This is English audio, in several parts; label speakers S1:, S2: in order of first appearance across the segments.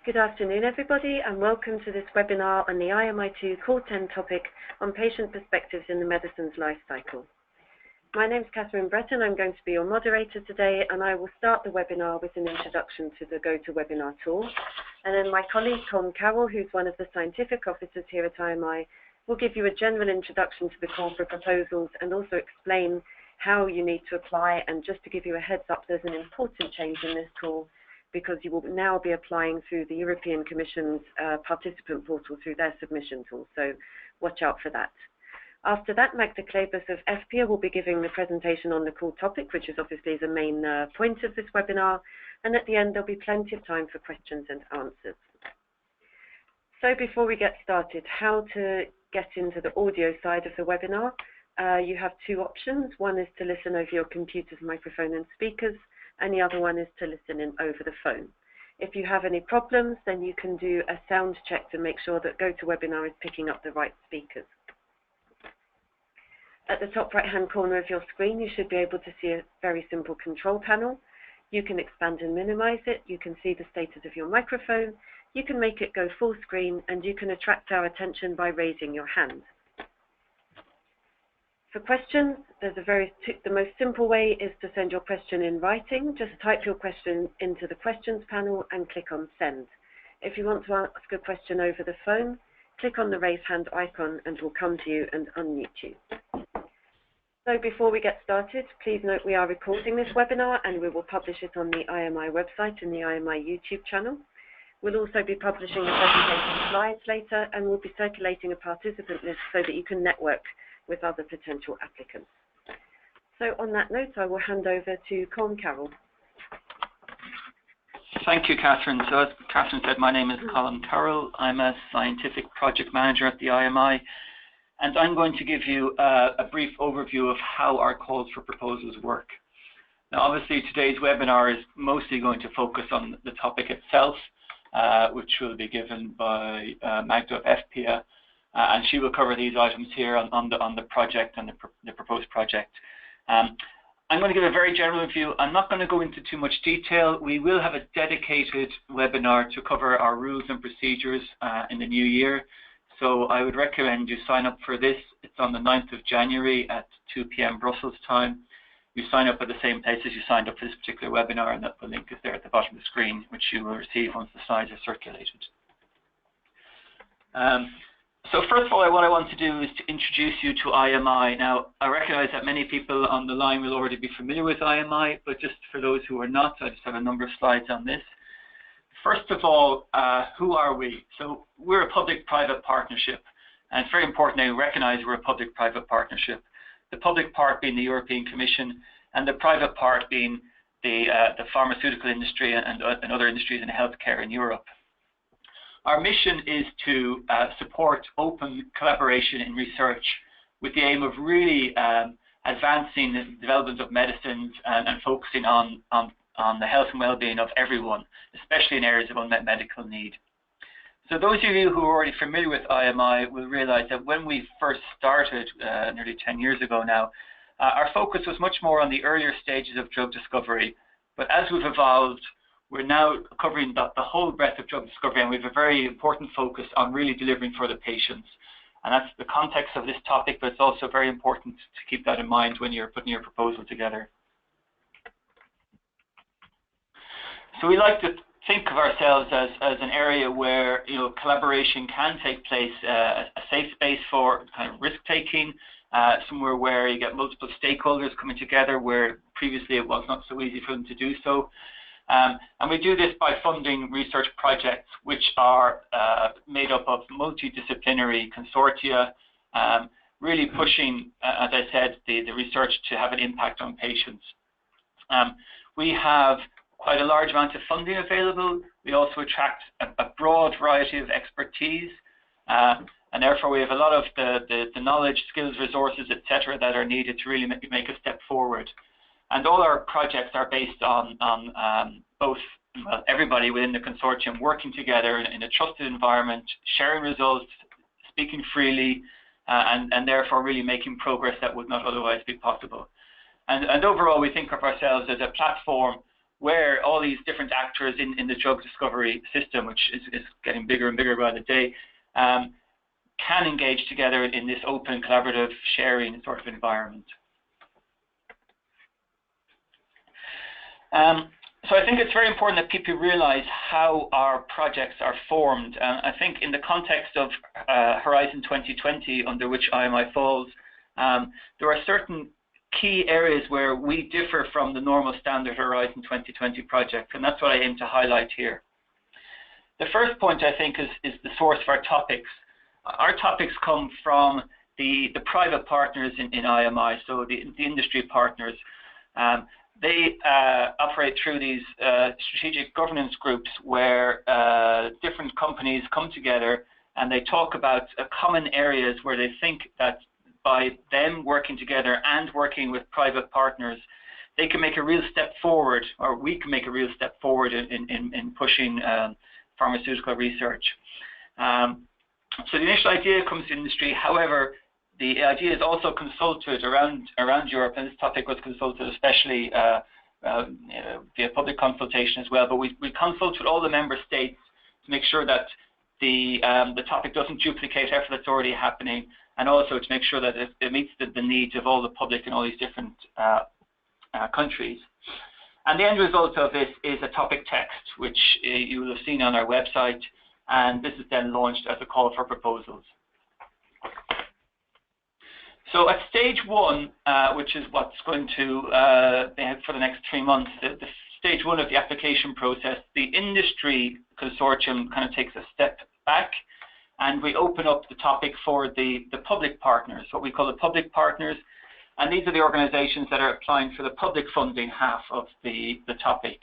S1: Good afternoon, everybody, and welcome to this webinar on the IMI2 Call 10 topic on patient perspectives in the medicine's life cycle. My name is Catherine Breton. I'm going to be your moderator today, and I will start the webinar with an introduction to the GoToWebinar tool. And then my colleague, Tom Carroll, who's one of the scientific officers here at IMI, will give you a general introduction to the call for proposals and also explain how you need to apply. And just to give you a heads up, there's an important change in this call, because you will now be applying through the European Commission's participant portal through their submission tool, so watch out for that. After that, Magda Klebers of FPA will be giving the presentation on the call topic, which is obviously the main point of this webinar, and at the end there'll be plenty of time for questions and answers. So before we get started, how to get into the audio side of the webinar. You have two options. One is to listen over your computer's microphone and speakers, and the other one is to listen in over the phone. If you have any problems, then you can do a sound check to make sure that GoToWebinar is picking up the right speakers. At the top right-hand corner of your screen, you should be able to see a very simple control panel. You can expand and minimize it. You can see the status of your microphone. You can make it go full screen, and you can attract our attention by raising your hand. For questions, there's the most simple way is to send your question in writing. Just type your question into the questions panel and click on send. If you want to ask a question over the phone, click on the raise hand icon and we'll come to you and unmute you. So before we get started, please note we are recording this webinar and we will publish it on the IMI website and the IMI YouTube channel. We'll also be publishing the presentation slides later, and we'll be circulating a participant list so that you can network with other potential applicants. So on that note, I will hand over to Colm Carroll.
S2: Thank you, Catherine. So as Catherine said, my name is Colm Carroll. I'm a scientific project manager at the IMI, and I'm going to give you a brief overview of how our calls for proposals work. Now, obviously, today's webinar is mostly going to focus on the topic itself, which will be given by Magda of FPA. And she will cover these items here on the project and the proposed project. I'm going to give a very general view. I'm not going to go into too much detail. We will have a dedicated webinar to cover our rules and procedures in the new year. So I would recommend you sign up for this. It's on the 9th of January at 2 p.m. Brussels time. You sign up at the same place as you signed up for this particular webinar, and the link is there at the bottom of the screen, which you will receive once the slides are circulated. So first of all, what I want to do is to introduce you to IMI. Now, I recognize that many people on the line will already be familiar with IMI, but just for those who are not, I just have a number of slides on this. First of all, who are we? So we're a public-private partnership, and it's very important that you recognize we're a public-private partnership. The public part being the European Commission, and the private part being the pharmaceutical industry and other industries in healthcare in Europe. Our mission is to support open collaboration in research with the aim of really advancing the development of medicines and focusing on the health and well-being of everyone, especially in areas of unmet medical need. So those of you who are already familiar with IMI will realize that when we first started nearly 10 years ago now, our focus was much more on the earlier stages of drug discovery. But as we've evolved, we're now covering the whole breadth of drug discovery, and we have a very important focus on really delivering for the patients. And that's the context of this topic, but it's also very important to keep that in mind when you're putting your proposal together. So we like to think of ourselves as an area where collaboration can take place, a safe space for kind of risk-taking, somewhere where you get multiple stakeholders coming together where previously it was not so easy for them to do so. And we do this by funding research projects which are made up of multidisciplinary consortia, really pushing, as I said, the research to have an impact on patients. We have quite a large amount of funding available. We also attract a broad variety of expertise, and therefore we have a lot of the knowledge, skills, resources, etc. that are needed to really make a step forward. And all our projects are based on both everybody within the consortium working together in a trusted environment, sharing results, speaking freely, and therefore really making progress that would not otherwise be possible. And overall, we think of ourselves as a platform where all these different actors in the drug discovery system, which is getting bigger and bigger by the day, can engage together in this open, collaborative, sharing sort of environment. So I think it's very important that people realize how our projects are formed. I think in the context of Horizon 2020, under which IMI falls, there are certain key areas where we differ from the normal standard Horizon 2020 project, and that's what I aim to highlight here. The first point, I think, is the source of our topics. Our topics come from the private partners in IMI, so the industry partners. They operate through these strategic governance groups where different companies come together and they talk about common areas where they think that by them working together and working with private partners, they can make a real step forward, or we can make a real step forward in pushing pharmaceutical research. So the initial idea comes to industry. However, the idea is also consulted around Europe, and this topic was consulted especially via public consultation as well. But we consult with all the member states to make sure that the topic doesn't duplicate effort that's already happening, and also to make sure that it meets the needs of all the public in all these different countries. And the end result of this is a topic text, which you will have seen on our website, and this is then launched as a call for proposals. So at stage one, which is what's going to be for the next 3 months, the stage one of the application process, the industry consortium kind of takes a step back, and we open up the topic for the public partners, what we call the public partners. And these are the organizations that are applying for the public funding half of the topic.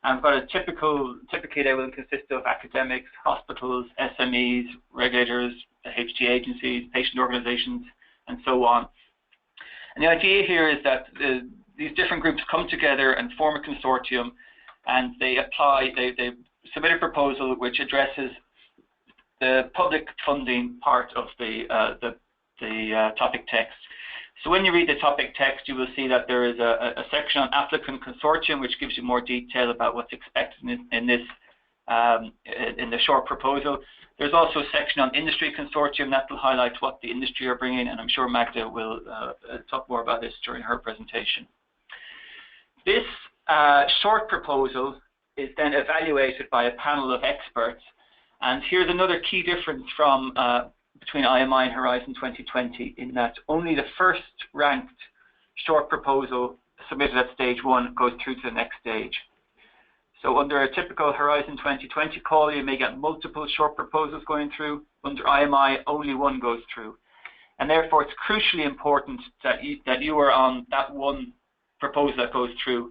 S2: And we've got a typically they will consist of academics, hospitals, SMEs, regulators, HTA agencies, patient organizations, and so on. And the idea here is that these different groups come together and form a consortium, and they submit a proposal which addresses the public funding part of the topic text. So when you read the topic text, you will see that there is a section on applicant consortium, which gives you more detail about what's expected in the short proposal. There's also a section on industry consortium that will highlight what the industry are bringing, and I'm sure Magda will talk more about this during her presentation. This short proposal is then evaluated by a panel of experts, and here's another key difference from between IMI and Horizon 2020, in that only the first ranked short proposal submitted at stage one goes through to the next stage. So under a typical Horizon 2020 call, you may get multiple short proposals going through. Under IMI, only one goes through. And therefore, it's crucially important that you are on that one proposal that goes through.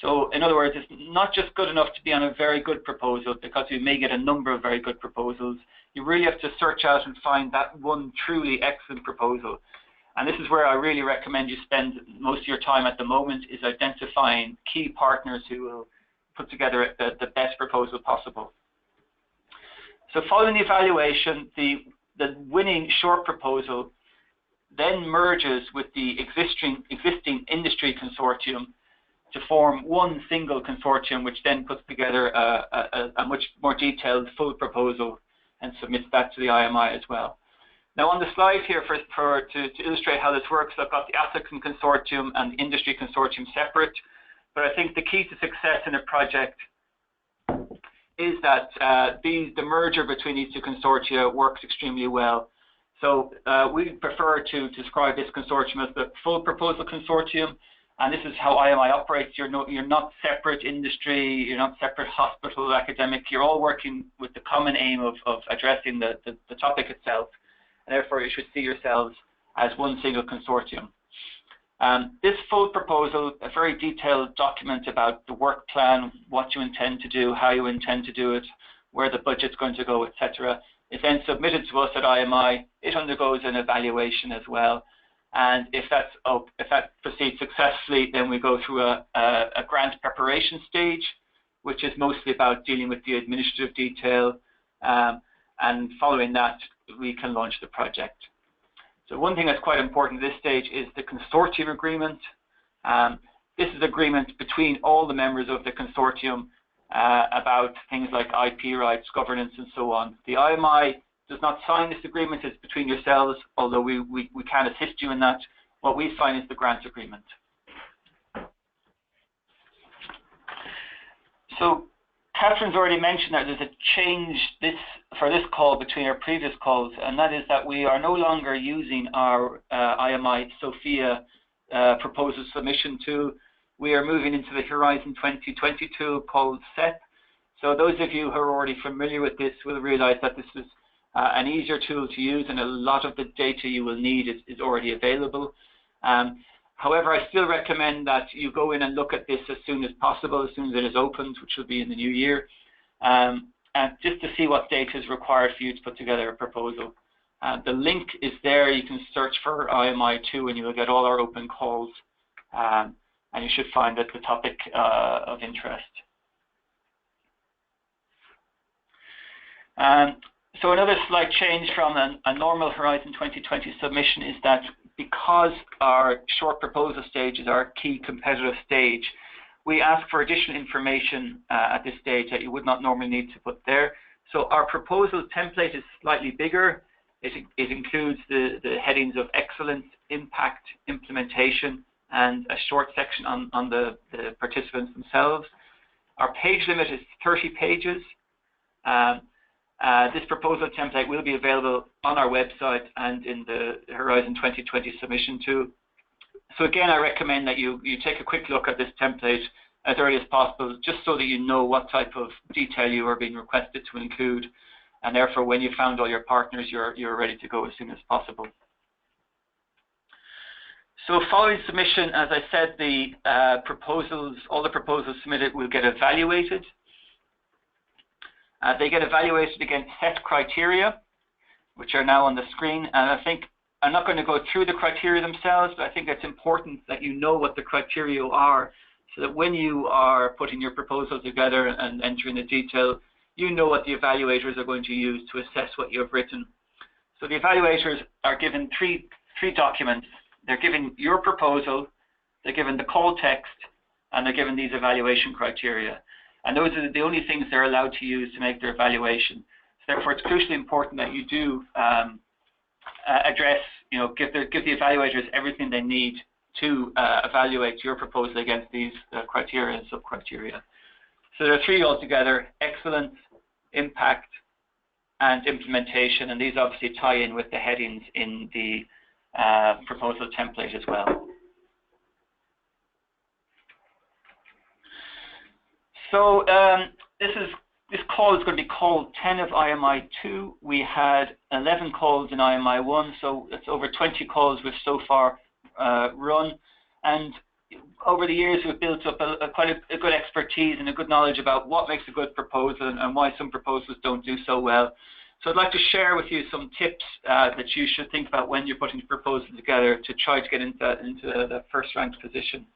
S2: So in other words, it's not just good enough to be on a very good proposal, because you may get a number of very good proposals. You really have to search out and find that one truly excellent proposal. And this is where I really recommend you spend most of your time at the moment, is identifying key partners who will put together the best proposal possible. So following the evaluation, the winning short proposal then merges with the existing industry consortium to form one single consortium, which then puts together a much more detailed full proposal and submits that to the IMI as well. Now on the slide here, to illustrate how this works, I've got the applicant consortium and the industry consortium separate. But I think the key to success in a project is that the merger between these two consortia works extremely well. So we prefer to describe this consortium as the full proposal consortium, and this is how IMI operates. You're not separate industry, you're not separate hospital, academic. You're all working with the common aim of addressing the topic itself, and therefore you should see yourselves as one single consortium. This full proposal, a very detailed document about the work plan, what you intend to do, how you intend to do it, where the budget's going to go, etc., is then submitted to us at IMI. It undergoes an evaluation as well, and if that proceeds successfully, then we go through a grant preparation stage, which is mostly about dealing with the administrative detail, and following that, we can launch the project. So one thing that's quite important at this stage is the consortium agreement. this is agreement between all the members of the consortium about things like IP rights, governance, and so on. The IMI does not sign this agreement. It's between yourselves, although we can assist you in that. What we sign is the grant agreement. So Catherine's already mentioned that there's a change for this call between our previous calls, and that is that we are no longer using our IMI Sophia proposal submission tool. We are moving into the Horizon 2020 tool called SEP. So those of you who are already familiar with this will realize that this is an easier tool to use, and a lot of the data you will need is already available. However, I still recommend that you go in and look at this as soon as possible, as soon as it is opened, which will be in the new year, and just to see what data is required for you to put together a proposal. The link is there. You can search for IMI2 and you will get all our open calls, and you should find that the topic of interest. So another slight change from a normal Horizon 2020 submission is that because our short proposal stage is our key competitive stage, we ask for additional information at this stage that you would not normally need to put there. So our proposal template is slightly bigger. It includes the headings of excellence, impact, implementation, and a short section on the participants themselves. Our page limit is 30 pages. This proposal template will be available on our website and in the Horizon 2020 submission tool. So again, I recommend that you take a quick look at this template as early as possible, just so that you know what type of detail you are being requested to include, and therefore when you found all your partners, you're ready to go as soon as possible. So following submission, as I said, all the proposals submitted will get evaluated. They get evaluated against set criteria, which are now on the screen. And I think I'm not going to go through the criteria themselves, but I think it's important that you know what the criteria are, so that when you are putting your proposal together and entering the detail, you know what the evaluators are going to use to assess what you have written. So the evaluators are given three documents. They're given your proposal, they're given the call text, and they're given these evaluation criteria. And those are the only things they're allowed to use to make their evaluation. So therefore, it's crucially important that you do address, give the evaluators everything they need to evaluate your proposal against these criteria and sub-criteria. So there are three altogether: excellence, impact, and implementation. And these obviously tie in with the headings in the proposal template as well. So this call is going to be call 10 of IMI2. We had 11 calls in IMI1, so it's over 20 calls we've so far run. And over the years, we've built up quite a good expertise and a good knowledge about what makes a good proposal and why some proposals don't do so well. So I'd like to share with you some tips that you should think about when you're putting the proposal together to try to get into the first-ranked position.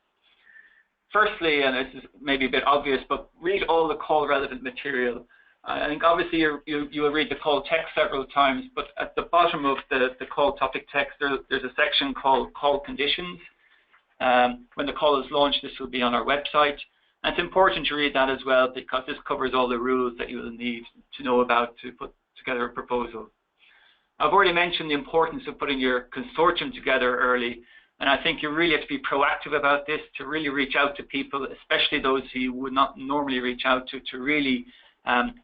S2: Firstly, and this is maybe a bit obvious, but read all the call relevant material. I think obviously you will read the call text several times, but at the bottom of the call topic text, there's a section called call conditions. When the call is launched, this will be on our website. And it's important to read that as well, because this covers all the rules that you will need to know about to put together a proposal. I've already mentioned the importance of putting your consortium together early. And I think you really have to be proactive about this, to really reach out to people, especially those who you would not normally reach out to really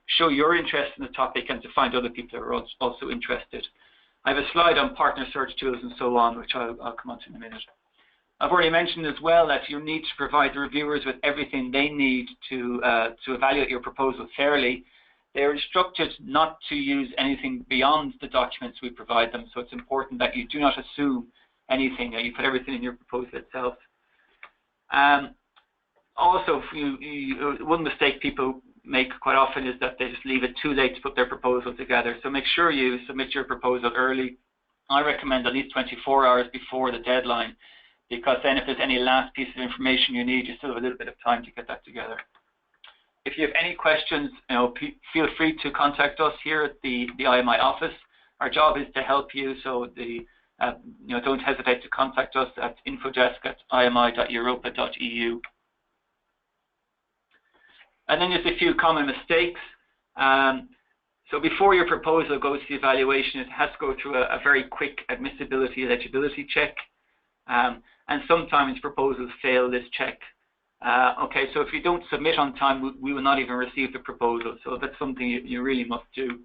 S2: show your interest in the topic and to find other people who are also interested. I have a slide on partner search tools and so on, which I'll come on to in a minute. I've already mentioned as well that you need to provide the reviewers with everything they need to evaluate your proposal fairly. They're instructed not to use anything beyond the documents we provide them, so it's important that you do not assume anything, you put everything in your proposal itself. Also, one mistake people make quite often is that they just leave it too late to put their proposal together. So make sure you submit your proposal early. I recommend at least 24 hours before the deadline, because then if there's any last piece of information you need, you still have a little bit of time to get that together. If you have any questions, feel free to contact us here at the IMI office. Our job is to help you, so the don't hesitate to contact us at infodesk@imi.europa.eu. And then just a few common mistakes. So before your proposal goes to the evaluation, it has to go through a very quick admissibility eligibility check. And sometimes proposals fail this check. Okay, so if you don't submit on time, we will not even receive the proposal. So that's something you really must do.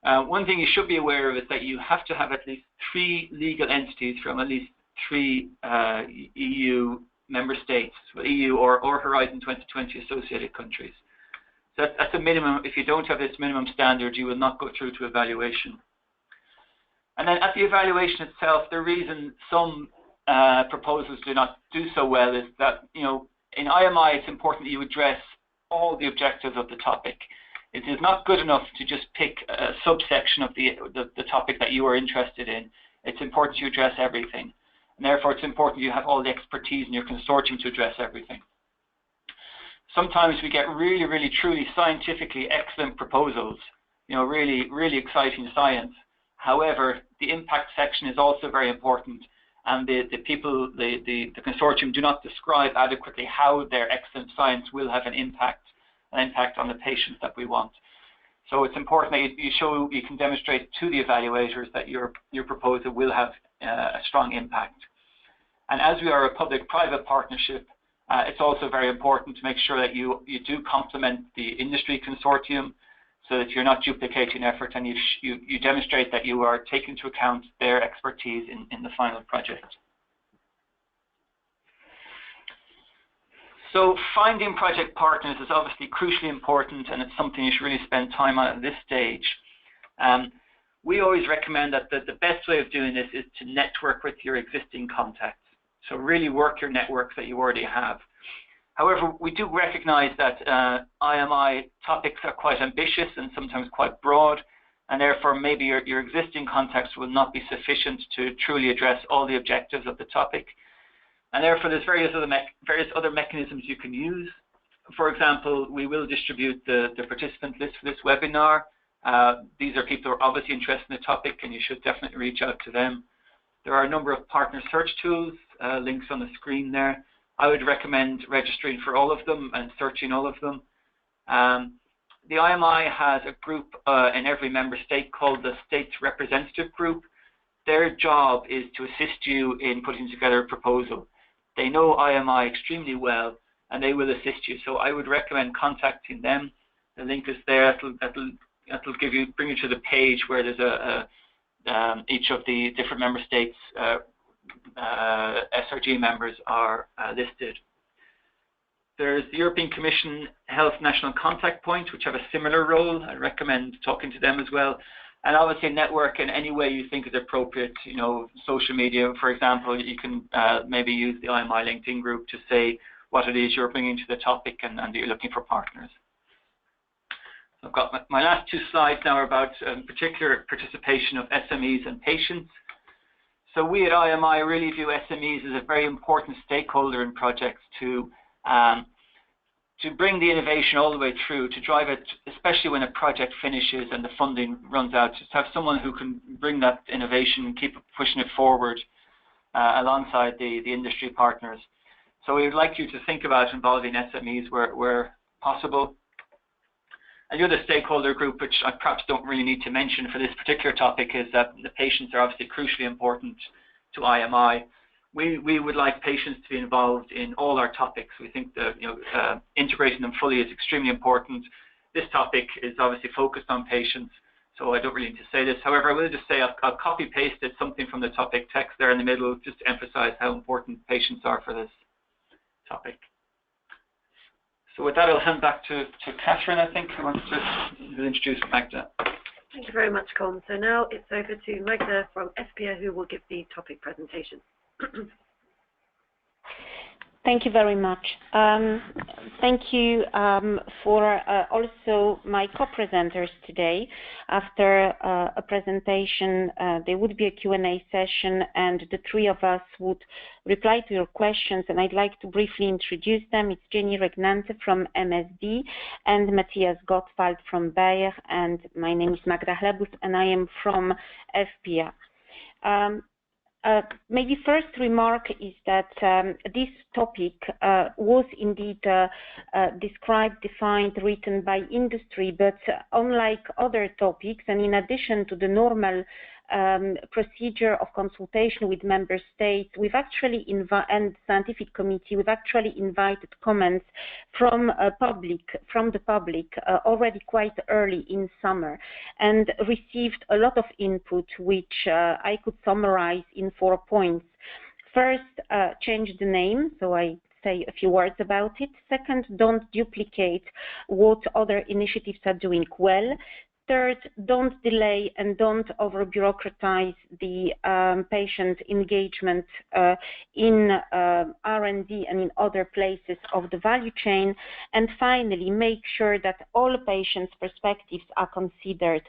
S2: One thing you should be aware of is that you have to have at least 3 legal entities from at least 3 EU member states, well, EU or Horizon 2020 associated countries. So that's a minimum. If you don't have this minimum standard, you will not go through to evaluation. And then at the evaluation itself, the reason some proposals do not do so well is that, in IMI, it's important that you address all the objectives of the topic. It is not good enough to just pick a subsection of the topic that you are interested in. It's important you address everything. And therefore, it's important you have all the expertise in your consortium to address everything. Sometimes we get really, really, truly scientifically excellent proposals, really, really exciting science. However, the impact section is also very important. And the consortium do not describe adequately how their excellent science will have an impact on the patients that we want. So it's important that you can demonstrate to the evaluators that your proposal will have a strong impact. And as we are a public-private partnership, it's also very important to make sure that you do complement the industry consortium so that you're not duplicating effort, and you demonstrate that you are taking into account their expertise in the final project. So finding project partners is obviously crucially important, and it's something you should really spend time on at this stage. We always recommend that the best way of doing this is to network with your existing contacts. So really work your networks that you already have. However, we do recognize that IMI topics are quite ambitious and sometimes quite broad, and therefore maybe your existing contacts will not be sufficient to truly address all the objectives of the topic. And therefore, there's various other mechanisms you can use. For example, we will distribute the participant list for this webinar. These are people who are obviously interested in the topic, and you should definitely reach out to them. There are a number of partner search tools, links on the screen there. I would recommend registering for all of them and searching all of them. The IMI has a group in every member state called the States Representative Group. Their job is to assist you in putting together a proposal. They know IMI extremely well, and they will assist you. So I would recommend contacting them. The link is there. That'll bring you to the page where there's each of the different member states SRG members are listed. There's the European Commission Health National Contact Point, which have a similar role. I recommend talking to them as well. And obviously network in any way you think is appropriate. Social media, for example, you can maybe use the IMI LinkedIn group to say what it is you're bringing to the topic and you're looking for partners. I've got my last 2 slides now are about particular participation of SMEs and patients. So we at IMI really view SMEs as a very important stakeholder in projects to bring the innovation all the way through, to drive it, especially when a project finishes and the funding runs out, just have someone who can bring that innovation and keep pushing it forward alongside the industry partners. So we would like you to think about involving SMEs where possible. And the other stakeholder group, which I perhaps don't really need to mention for this particular topic, is that the patients are obviously crucially important to IMI. We would like patients to be involved in all our topics. We think that integrating them fully is extremely important. This topic is obviously focused on patients, so I don't really need to say this. However, I will just say I'll copy-pasted something from the topic text there in the middle, just to emphasize how important patients are for this topic. So with that, I'll hand back to Catherine, I think, who wants to introduce Magda.
S1: Thank you very much, Colm. So now it's over to Magda from SPA, who will give the topic presentation.
S3: Thank you very much. Thank you for also my co-presenters today. After a presentation, there would be a Q&A session, and the 3 of us would reply to your questions. And I'd like to briefly introduce them. It's Jenny Regnante from MSD and Matthias Gottwald from Bayer. And my name is Magda Hlebus, and I am from FPA. maybe first remark is that this topic was indeed described, defined, written by industry, but unlike other topics, and in addition to the normal procedure of consultation with member states, we've actually and scientific committee, we've actually invited comments from the public already quite early in summer, and received a lot of input, which I could summarize in 4 points. First, change the name, so I say a few words about it. Second, don't duplicate what other initiatives are doing well. Third, don't delay and don't over-bureaucratize the patient engagement in R&D and in other places of the value chain. And finally, make sure that all patients' perspectives are considered.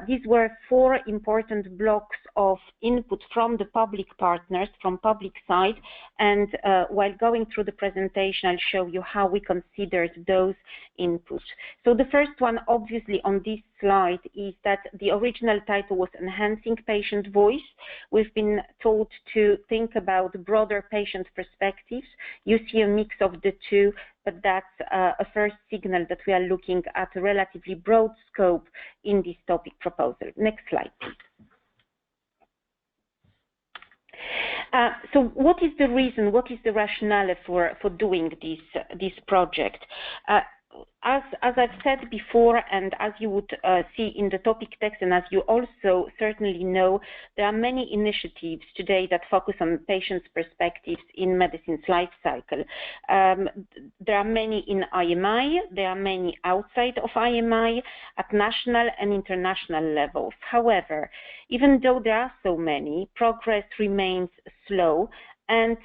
S3: These were 4 important blocks of input from the public partners, from public side, and while going through the presentation, I'll show you how we considered those inputs. So the first one, obviously, on this slide is that the original title was Enhancing Patient Voice. We've been told to think about broader patient perspectives. You see a mix of the two, but that's a first signal that we are looking at a relatively broad scope in this topic proposal. Next slide, please. So what is the reason, what is the rationale for doing this project? As I've said before, and as you would see in the topic text, and as you also certainly know, there are many initiatives today that focus on patients' perspectives in medicine's life cycle. There are many in IMI, there are many outside of IMI at national and international levels. However, even though there are so many, progress remains slow, and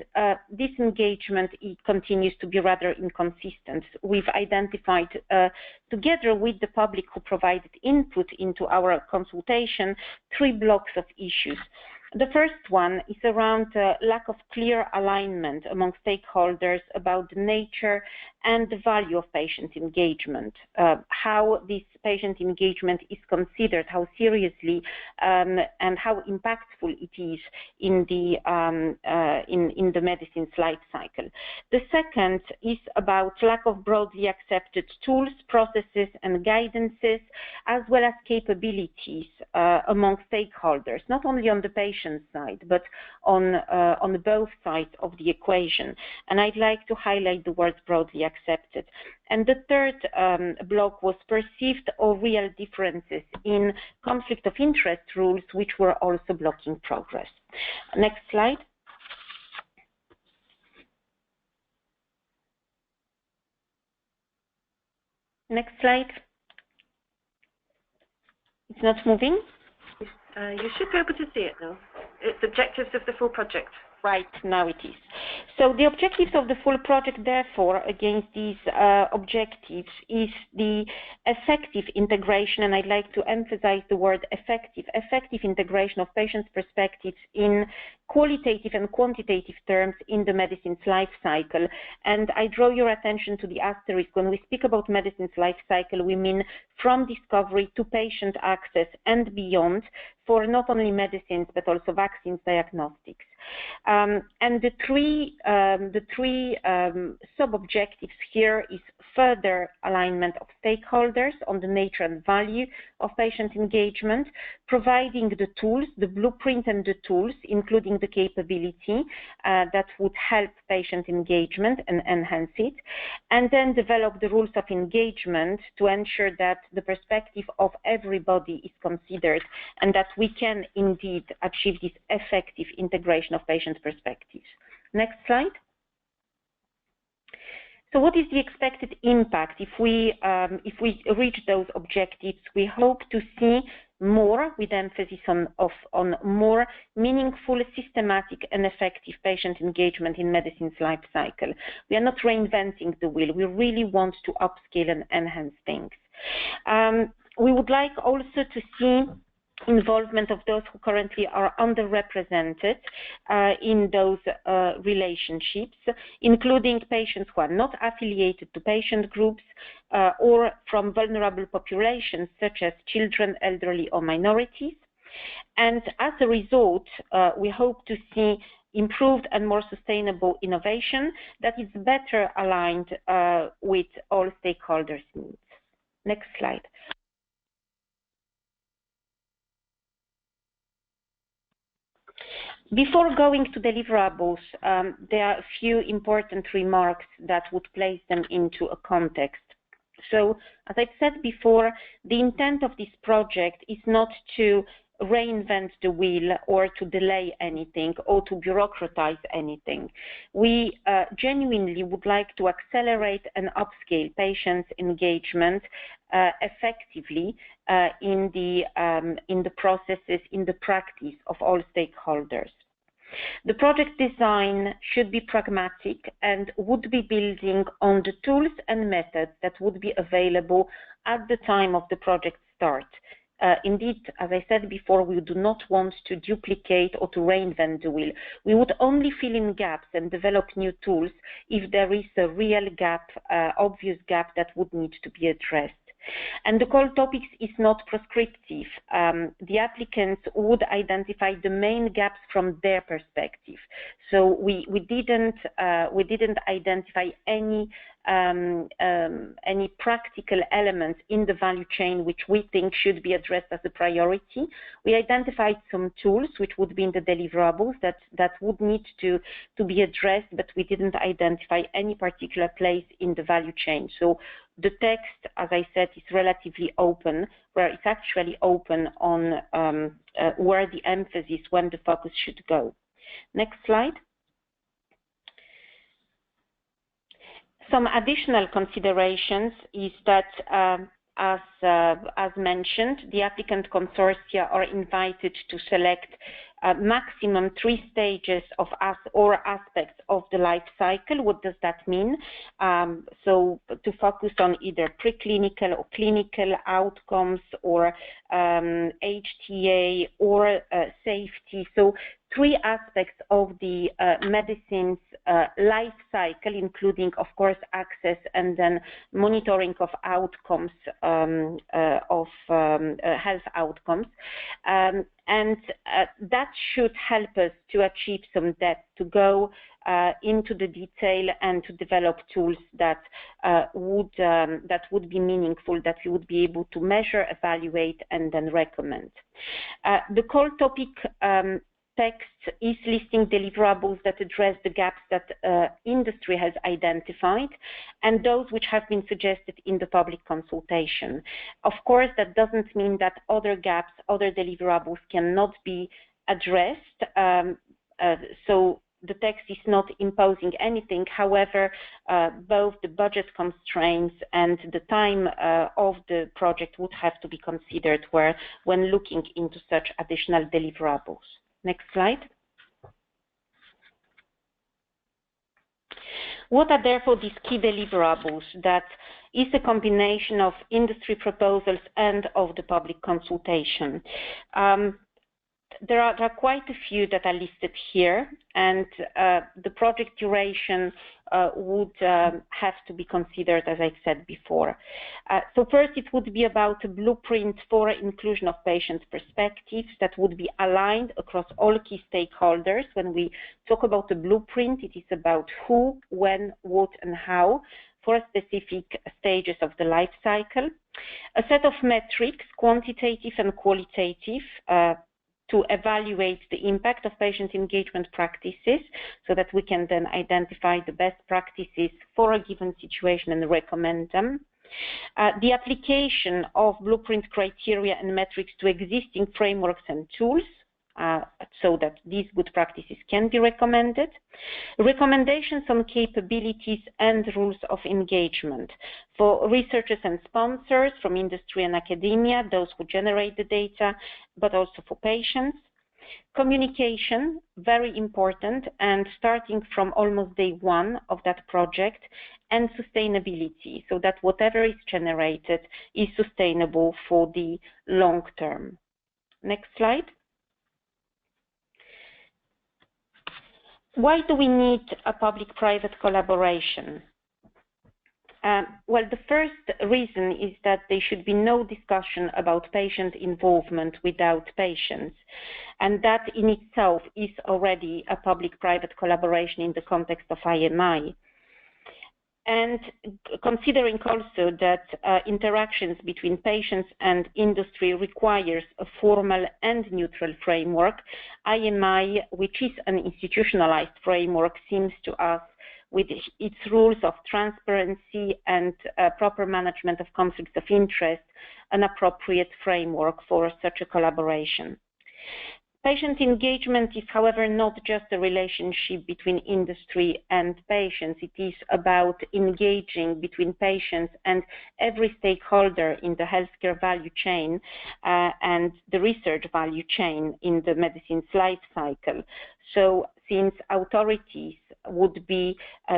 S3: this engagement continues to be rather inconsistent. We've identified, together with the public who provided input into our consultation, 3 blocks of issues. The first one is around lack of clear alignment among stakeholders about the nature and the value of patient engagement, how this patient engagement is considered, how seriously and how impactful it is in the medicine's life cycle. The second is about lack of broadly accepted tools, processes, and guidances, as well as capabilities among stakeholders, not only on the patient side, but on both sides of the equation. And I'd like to highlight the word broadly accepted. And the third block was perceived or real differences in conflict of interest rules, which were also blocking progress. Next slide. Next slide. It's not moving.
S1: You should be able to see it now. It's objectives of the full project.
S3: Right, now it is. So the objectives of the full project, therefore, against these objectives is the effective integration, and I'd like to emphasize the word effective integration of patients' perspectives in qualitative and quantitative terms in the medicine's life cycle. And I draw your attention to the asterisk. When we speak about medicine's life cycle, we mean from discovery to patient access and beyond, for not only medicines, but also vaccines, diagnostics. And the three sub-objectives here is further alignment of stakeholders on the nature and value of patient engagement, providing the tools, the blueprint and the tools, including the capability that would help patient engagement and enhance it, and then develop the rules of engagement to ensure that the perspective of everybody is considered and that we can indeed achieve this effective integration of patient perspectives. Next slide. So what is the expected impact if we reach those objectives? We hope to see more, with emphasis on more meaningful, systematic, and effective patient engagement in medicine's life cycle. We are not reinventing the wheel. We really want to upscale and enhance things. We would like also to see involvement of those who currently are underrepresented in those relationships, including patients who are not affiliated to patient groups or from vulnerable populations such as children, elderly, or minorities. And as a result, we hope to see improved and more sustainable innovation that is better aligned with all stakeholders' needs. Next slide. Before going to deliverables, there are a few important remarks that would place them into a context. So, as I've said before, the intent of this project is not to reinvent the wheel or to delay anything or to bureaucratize anything. We genuinely would like to accelerate and upscale patients' engagement effectively in the processes, in the practice of all stakeholders. The project design should be pragmatic and would be building on the tools and methods that would be available at the time of the project start. Indeed, as I said before, we do not want to duplicate or to reinvent the wheel. We would only fill in gaps and develop new tools if there is a real gap, obvious gap that would need to be addressed. And the call topics is not prescriptive. The applicants would identify the main gaps from their perspective. So we didn't identify any practical elements in the value chain which we think should be addressed as a priority. We identified some tools which would be in the deliverables that would need to be addressed, but we didn't identify any particular place in the value chain. So the text, as I said, is relatively open, where it's actually open on where the emphasis, when the focus should go. Next slide. Some additional considerations is that, as mentioned, the applicant consortia are invited to select maximum 3 stages of or aspects of the life cycle. What does that mean? So to focus on either preclinical or clinical outcomes or HTA or safety. So 3 aspects of the medicine's life cycle, including, of course, access and then monitoring of outcomes, health outcomes. And that should help us to achieve some depth, to go into the detail and to develop tools that would be meaningful, that we would be able to measure, evaluate, and then recommend. The call topic text is listing deliverables that address the gaps that industry has identified and those which have been suggested in the public consultation. Of course, that doesn't mean that other gaps, other deliverables cannot be addressed. So the text is not imposing anything. However, both the budget constraints and the time of the project would have to be considered when looking into such additional deliverables. Next slide. What are therefore these key deliverables that is a combination of industry proposals and of the public consultation? There are quite a few that are listed here, and the project duration would have to be considered, as I said before. So first, it would be about a blueprint for inclusion of patient perspectives that would be aligned across all key stakeholders. When we talk about a blueprint, it is about who, when, what, and how for specific stages of the life cycle. A set of metrics, quantitative and qualitative, to evaluate the impact of patient engagement practices so that we can then identify the best practices for a given situation and recommend them. The application of blueprint criteria and metrics to existing frameworks and tools so that these good practices can be recommended. Recommendations on capabilities and rules of engagement for researchers and sponsors from industry and academia, those who generate the data, but also for patients. Communication, very important, and starting from almost day one of that project, and sustainability, so that whatever is generated is sustainable for the long term. Next slide. Why do we need a public-private collaboration? well, the first reason is that there should be no discussion about patient involvement without patients. And that in itself is already a public-private collaboration in the context of IMI. And considering also that interactions between patients and industry requires a formal and neutral framework, IMI, which is an institutionalized framework, seems to us, with its rules of transparency and proper management of conflicts of interest, an appropriate framework for such a collaboration. Patient engagement is, however, not just a relationship between industry and patients. It is about engaging between patients and every stakeholder in the healthcare value chain and the research value chain in the medicine's life cycle. So since authorities would be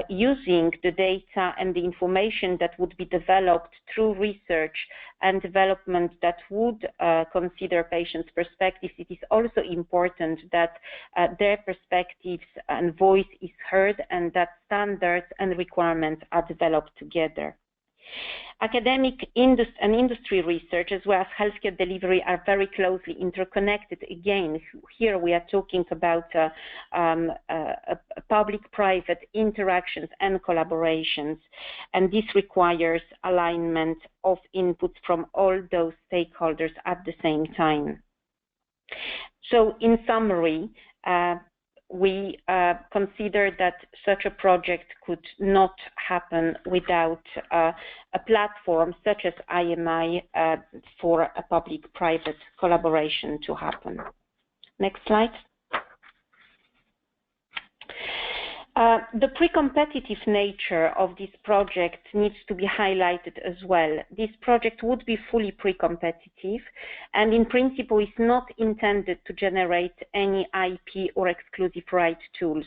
S3: using the data and the information that would be developed through research and development that would consider patients' perspectives, it is also important that their perspectives and voice is heard and that standards and requirements are developed together. Academic and industry research, as well as healthcare delivery, are very closely interconnected. Again, here we are talking about public-private interactions and collaborations, and this requires alignment of inputs from all those stakeholders at the same time. So, in summary, we consider that such a project could not happen without a platform such as IMI for a public-private collaboration to happen. Next slide. The pre-competitive nature of this project needs to be highlighted as well. This project would be fully pre-competitive and in principle is not intended to generate any IP or exclusive right tools.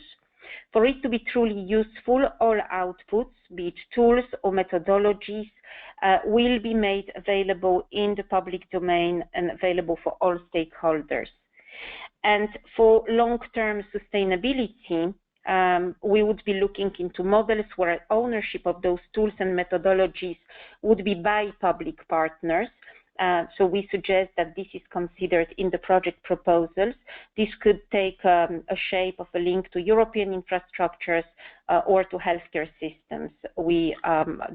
S3: For it to be truly useful, all outputs, be it tools or methodologies, will be made available in the public domain and available for all stakeholders. And for long-term sustainability, we would be looking into models where ownership of those tools and methodologies would be by public partners. So we suggest that this is considered in the project proposals. This could take a shape of a link to European infrastructures or to healthcare systems. We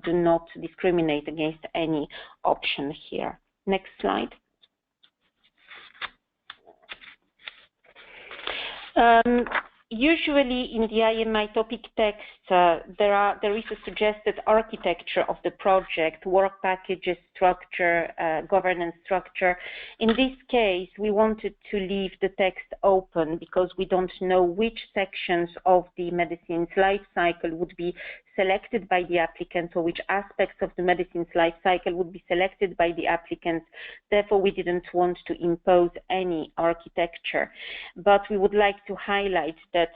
S3: do not discriminate against any option here. Next slide. Usually in the IMI topic text, there is a suggested architecture of the project, work packages, structure, governance structure. In this case, we wanted to leave the text open because we don't know which sections of the medicine's life cycle would be selected by the applicant or which aspects of the medicine's life cycle would be selected by the applicant. Therefore, we didn't want to impose any architecture. But we would like to highlight that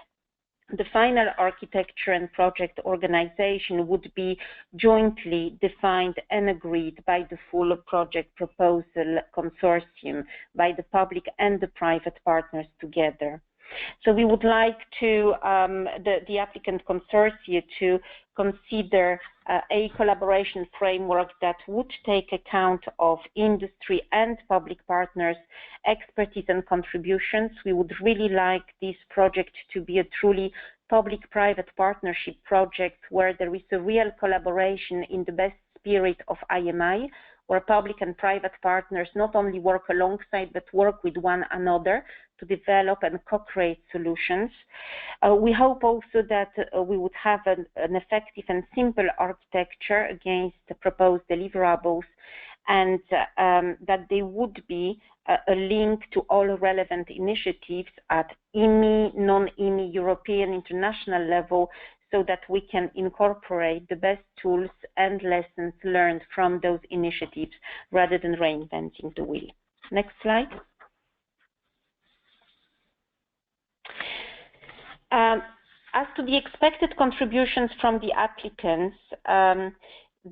S3: the final architecture and project organization would be jointly defined and agreed by the full project proposal consortium, by the public and the private partners together. So we would like to the applicant consortia to consider a collaboration framework that would take account of industry and public partners' expertise and contributions. We would really like this project to be a truly public-private partnership project where there is a real collaboration in the best spirit of IMI, where public and private partners not only work alongside but work with one another to develop and co-create solutions. We hope also that we would have an effective and simple architecture against the proposed deliverables, and that there would be a link to all relevant initiatives at IMI, non-IMI, European, international level, so that we can incorporate the best tools and lessons learned from those initiatives rather than reinventing the wheel. Next slide. As to the expected contributions from the applicants,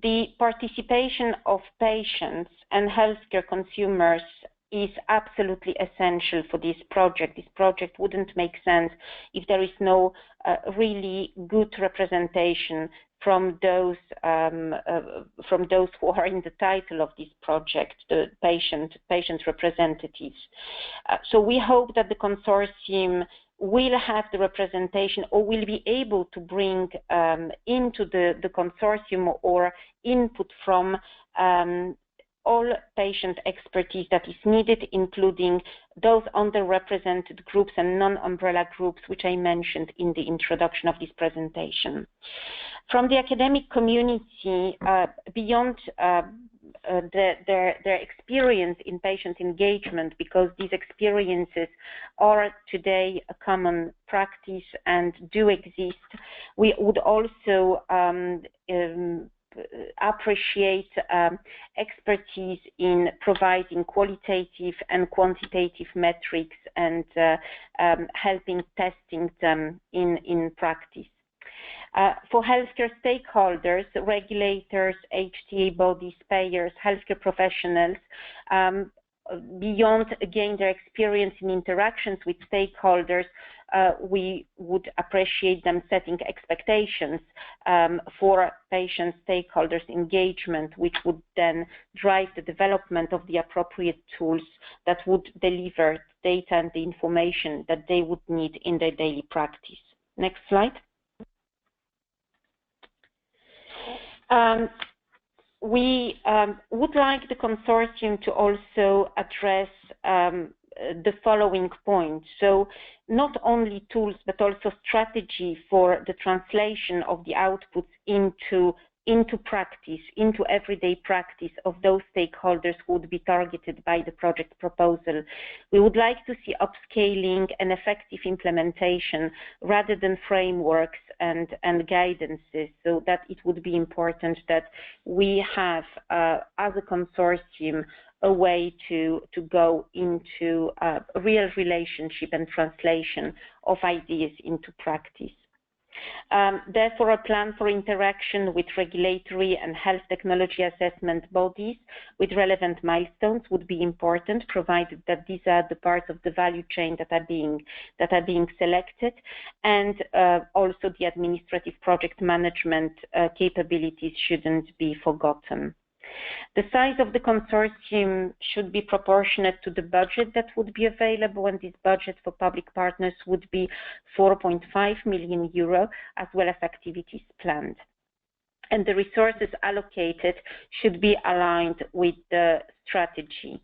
S3: the participation of patients and healthcare consumers is absolutely essential for this project. This project wouldn't make sense if there is no really good representation from those who are in the title of this project, the patient representatives. So we hope that the consortium will have the representation or will be able to bring into the consortium or input from all patient expertise that is needed, including those underrepresented groups and non-umbrella groups, which I mentioned in the introduction of this presentation. From the academic community, beyond their experience in patient engagement, because these experiences are today a common practice and do exist, we would also appreciate expertise in providing qualitative and quantitative metrics and helping testing them in practice. For healthcare stakeholders, regulators, HTA bodies, payers, healthcare professionals, beyond, again, their experience in interactions with stakeholders, we would appreciate them setting expectations for patient stakeholders engagement, which would then drive the development of the appropriate tools that would deliver data and the information that they would need in their daily practice. Next slide. We would like the consortium to also address the following points. So not only tools, but also strategy for the translation of the outputs into practice, into everyday practice of those stakeholders who would be targeted by the project proposal. We would like to see upscaling and effective implementation rather than frameworks and guidances, so that it would be important that we have, as a consortium, a way to go into a real relationship and translation of ideas into practice. Therefore, a plan for interaction with regulatory and health technology assessment bodies with relevant milestones would be important, provided that these are the parts of the value chain that are being selected, and also the administrative project management capabilities shouldn't be forgotten. The size of the consortium should be proportionate to the budget that would be available, and this budget for public partners would be 4.5 million euro, as well as activities planned. And the resources allocated should be aligned with the strategy,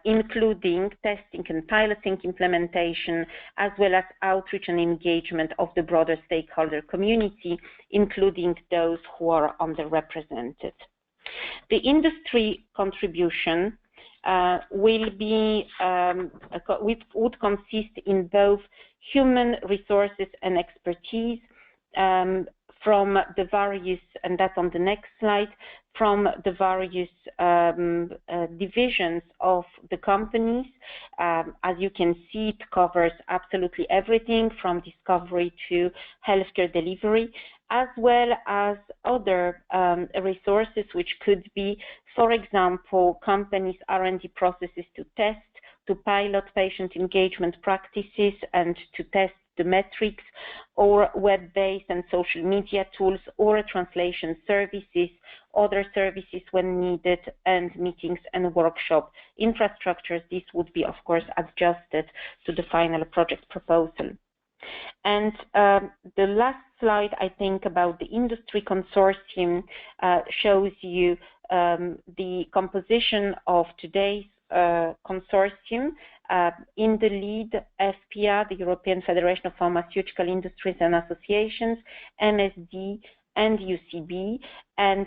S3: including testing and piloting implementation, as well as outreach and engagement of the broader stakeholder community, including those who are underrepresented. The industry contribution would consist in both human resources and expertise from the various, and that's on the next slide, from the various divisions of the companies. As you can see, it covers absolutely everything from discovery to healthcare delivery, as well as other resources, which could be, for example, companies' R&D processes to test, to pilot patient engagement practices and to test the metrics, or web-based and social media tools, or translation services, other services when needed, and meetings and workshop infrastructures. This would be, of course, adjusted to the final project proposal. And the last slide, I think, about the industry consortium shows you the composition of today's consortium. In the lead, FPA, the European Federation of Pharmaceutical Industries and Associations, MSD, and UCB, and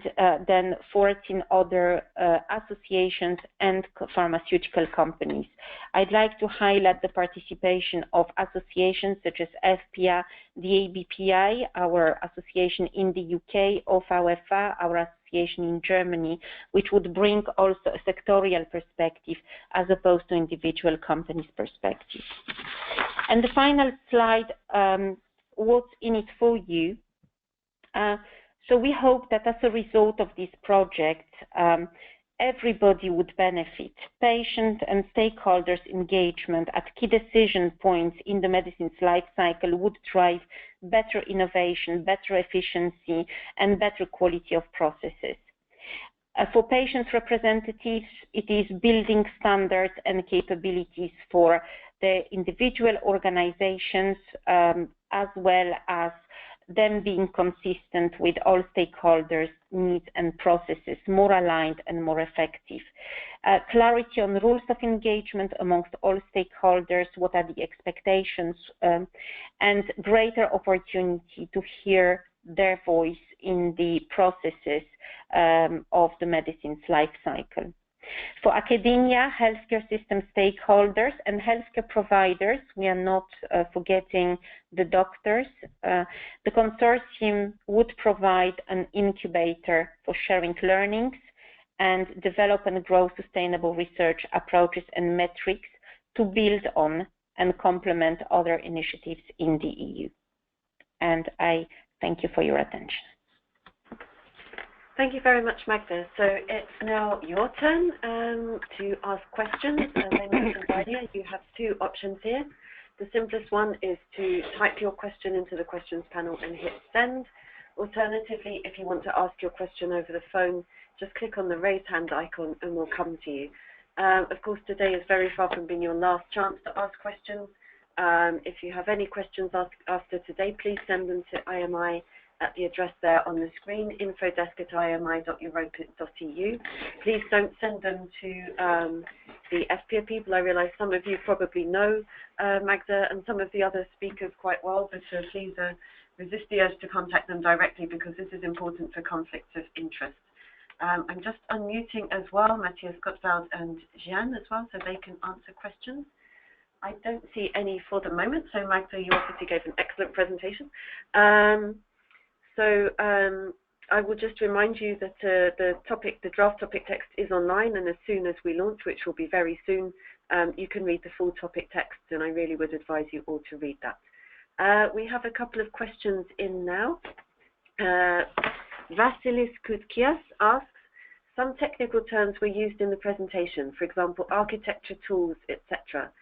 S3: then 14 other associations and pharmaceutical companies. I'd like to highlight the participation of associations such as FPA, the ABPI, our association in the UK, OVFA, our association in Germany, which would bring also a sectorial perspective as opposed to individual companies' perspective. And the final slide, what's in it for you? So we hope that as a result of this project, everybody would benefit. Patient and stakeholders' engagement at key decision points in the medicine's life cycle would drive better innovation, better efficiency, and better quality of processes. For patients' representatives, it is building standards and capabilities for the individual organizations, as well as them being consistent with all stakeholders' needs and processes, more aligned and more effective. Clarity on rules of engagement amongst all stakeholders, what are the expectations, and greater opportunity to hear their voice in the processes of the medicine's life cycle. For academia, healthcare system stakeholders, and healthcare providers, we are not forgetting the doctors, the consortium would provide an incubator for sharing learnings and develop and grow sustainable research approaches and metrics to build on and complement other initiatives in the EU. And I thank you for your attention.
S1: Thank you very much, Magda. So it's now your turn to ask questions. As I mentioned earlier, you have two options here. The simplest one is to type your question into the questions panel and hit send. Alternatively, if you want to ask your question over the phone, just click on the raise hand icon and we'll come to you. Of course, today is very far from being your last chance to ask questions. If you have any questions after today, please send them to IMI at the address there on the screen, info.desk@imi.europa.eu. Please don't send them to the FPA people. I realize some of you probably know Magda and some of the other speakers quite well, but please resist the urge to contact them directly because this is important for conflicts of interest. I'm just unmuting as well, Matthias Gottwald and Jeanne as well, so they can answer questions. I don't see any for the moment, so Magda, you obviously gave an excellent presentation. I will just remind you that the draft topic text is online, and as soon as we launch, which will be very soon, you can read the full topic text, and I really would advise you all to read that. We have a couple of questions in now. Vasilis Koutkias asks, some technical terms were used in the presentation, for example, architecture tools, etc.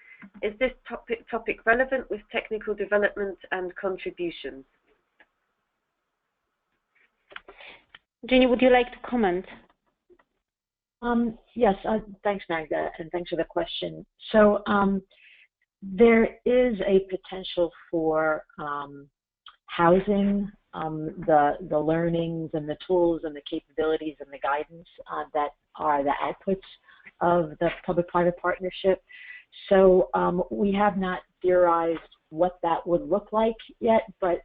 S1: Is this topic relevant with technical development and contributions?
S3: Jenny, would you like to comment?
S4: Yes, thanks, Magda, and thanks for the question. So there is a potential for housing the learnings and the tools and the capabilities and the guidance that are the outputs of the public-private partnership. So we have not theorized what that would look like yet, but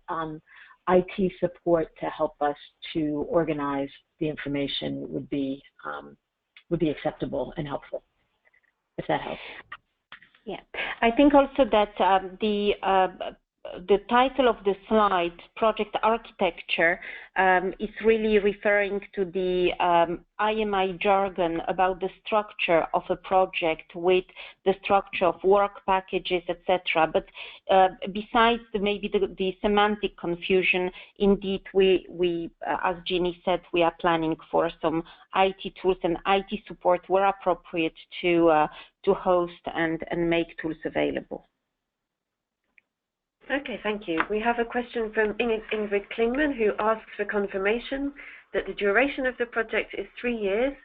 S4: IT support to help us to organize the information would be acceptable and helpful, if that helps.
S3: Yeah, I think also that the title of the slide, Project Architecture, is really referring to the IMI jargon about the structure of a project with the structure of work packages, etc. But besides maybe the semantic confusion, indeed, we as Jeannie said, we are planning for some IT tools and IT support where appropriate to host and make tools available.
S1: Okay, thank you. We have a question from Ingrid Klingman, who asks for confirmation that the duration of the project is 3 years,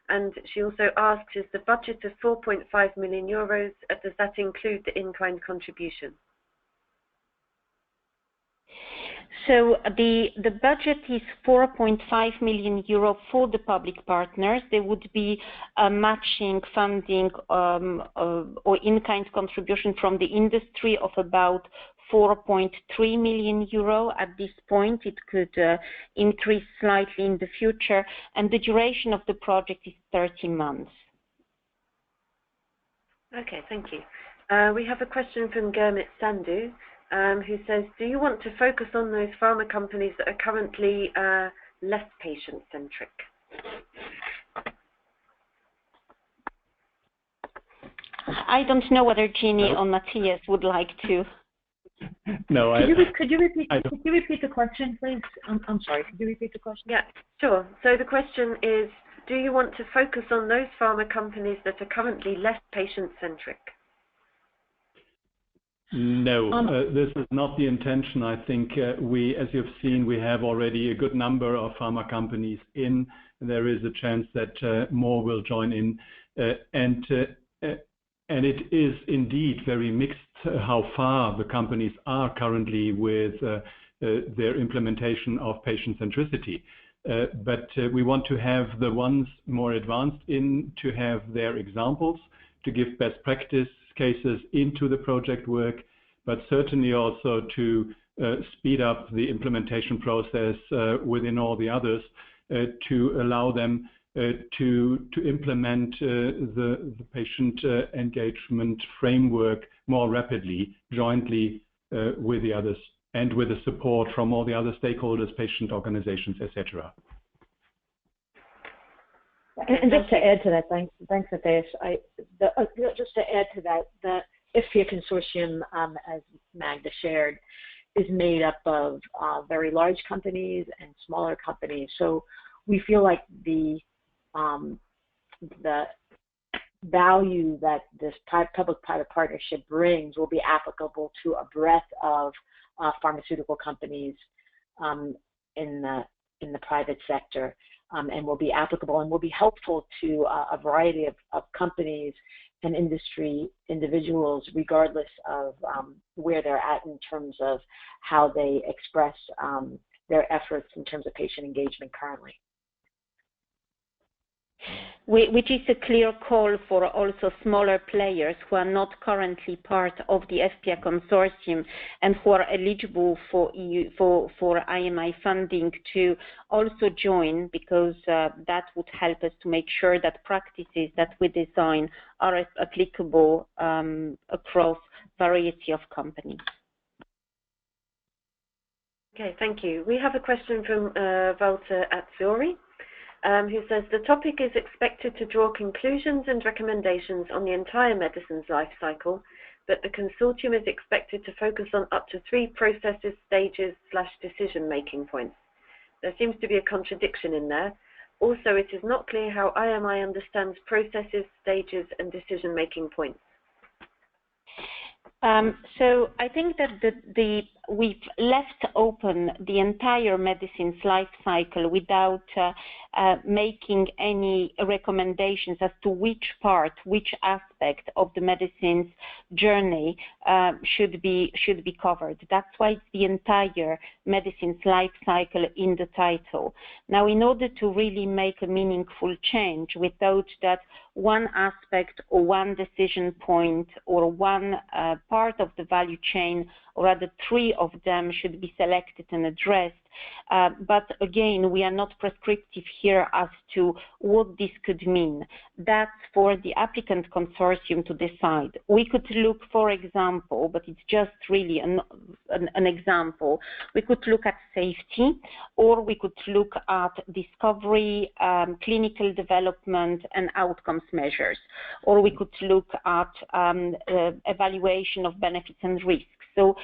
S1: and she also asks, is the budget of 4.5 million euros, does that include the in-kind contribution?
S3: So the budget is 4.5 million euro for the public partners. There would be a matching funding or in-kind contribution from the industry of about 4.3 million euro at this point. It could increase slightly in the future, and the duration of the project is 30 months.
S1: Okay, thank you. We have a question from Gurmit Sandhu, who says, do you want to focus on those pharma companies that are currently less patient-centric?
S3: I don't know whether Jeannie or Matthias would like to.
S4: No, could you repeat the question, please? I'm sorry. Could you repeat the question?
S1: Yeah, sure. So the question is, do you want to focus on those pharma companies that are currently less patient-centric?
S5: No, this is not the intention. I think as you've seen, we have already a good number of pharma companies in. There is a chance that more will join in. And it is indeed very mixed how far the companies are currently with their implementation of patient centricity. But we want to have the ones more advanced in to have their examples, to give best practice cases into the project work, but certainly also to speed up the implementation process within all the others to allow them to implement the patient engagement framework more rapidly, jointly with the others, and with the support from all the other stakeholders, patient organizations, etc.
S4: And just to add to that, thanks, Matthias. Just to add to that, the IFPIA consortium, as Magda shared, is made up of very large companies and smaller companies. So we feel like the value that this public-private partnership brings will be applicable to a breadth of pharmaceutical companies in the private sector, and will be applicable and will be helpful to a variety of companies and industry individuals, regardless of where they're at in terms of how they express their efforts in terms of patient engagement currently.
S3: Which is a clear call for also smaller players who are not currently part of the IFPIA consortium and who are eligible for IMI funding to also join, because that would help us to make sure that practices that we design are applicable across variety of companies.
S1: Okay, thank you. We have a question from Walter Azzori. Who says the topic is expected to draw conclusions and recommendations on the entire medicine's life cycle, but the consortium is expected to focus on up to 3 processes, stages / decision-making points. There seems to be a contradiction in there. Also, it is not clear how IMI understands processes, stages, and decision-making points.
S3: So I think that we've left open the entire medicine's life cycle without making any recommendations as to which aspect of the medicine's journey should be covered. That's why it's the entire medicine's life cycle in the title. Now, in order to really make a meaningful change, we thought that one aspect or one decision point or one part of the value chain, or rather 3 of them, should be selected and addressed. But again, we are not prescriptive here as to what this could mean. That's for the applicant consortium to decide. We could look, for example, but it's just really an example, we could look at safety, or we could look at discovery, clinical development, and outcomes measures, or we could look at evaluation of benefits and risks. So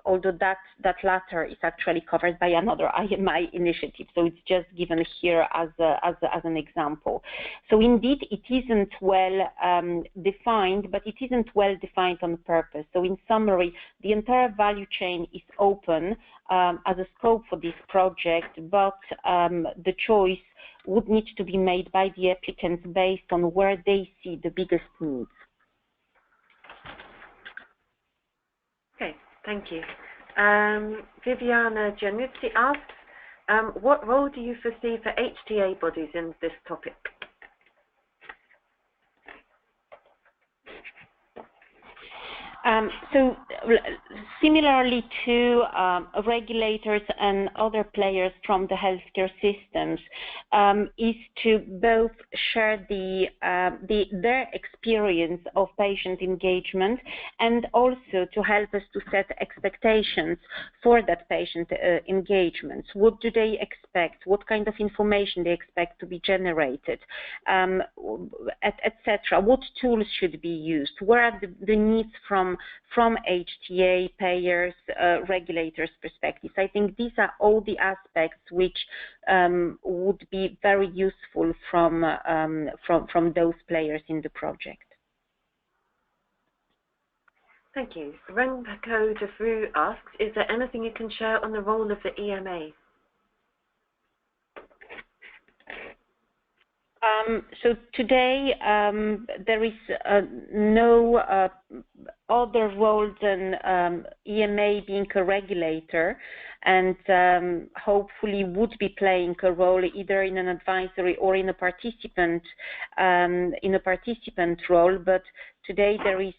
S3: although that latter is actually covered by another IMI initiative, so it's just given here as an example. So indeed, it isn't well defined, but it isn't well defined on purpose. So in summary, the entire value chain is open as a scope for this project, but the choice would need to be made by the applicants based on where they see the biggest needs.
S1: Okay, thank you. Viviana Giannuzzi asks, what role do you foresee for HTA bodies in this topic?
S3: So similarly to regulators and other players from the healthcare systems, is to both share their experience of patient engagement, and also to help us to set expectations for that patient engagement. What do they expect? What kind of information they expect to be generated, etc. What tools should be used? Where are the needs from from HTA, payers, regulators' perspectives. I think these are all the aspects which would be very useful from those players in the project.
S1: Thank you. Renko Defru asks, is there anything you can share on the role of the EMA?
S3: So today there is no other role than EMA being a regulator, and hopefully would be playing a role either in an advisory or in a participant role. But today there is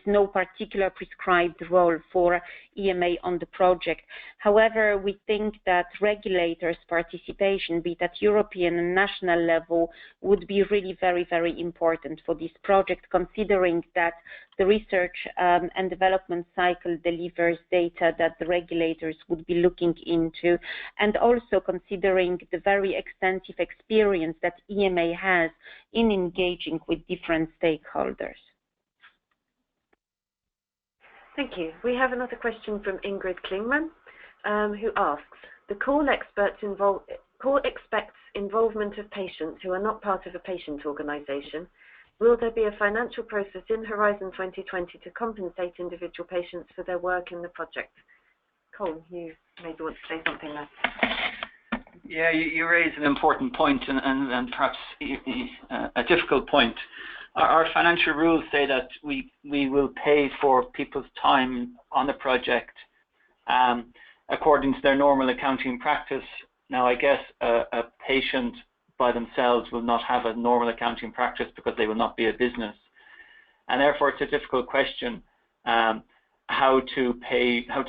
S3: no particular prescribed role for EMA on the project. However, we think that regulators' participation, be it at European and national level, would be really very, very important for this project, considering that the research and development cycle delivers data that the regulators would be looking into, and also considering the very extensive experience that EMA has in engaging with different stakeholders.
S1: Thank you. We have another question from Ingrid Klingman, who asks, the call expects involvement of patients who are not part of a patient organisation. Will there be a financial process in Horizon 2020 to compensate individual patients for their work in the project? Cole, you maybe want to say something there.
S2: Yeah, you raise an important point and perhaps a difficult point. Our financial rules say that we will pay for people's time on the project according to their normal accounting practice. Now, I guess a patient by themselves will not have a normal accounting practice because they will not be a business, and therefore it's a difficult question how to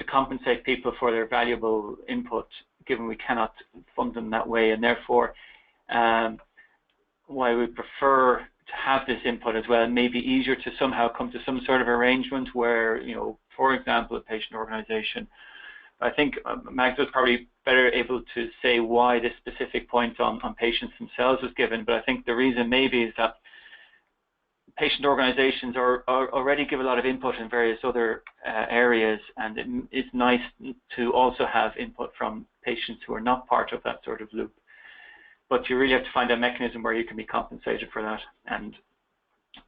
S2: compensate people for their valuable input, given we cannot fund them that way, and therefore why we prefer to have this input as well. It may be easier to somehow come to some sort of arrangement where, for example, a patient organisation. I think Magda is probably better able to say why this specific point on patients themselves was given, but I think the reason maybe is that patient organisations already give a lot of input in various other areas, and it's nice to also have input from patients who are not part of that sort of loop. But you really have to find a mechanism where you can be compensated for that, and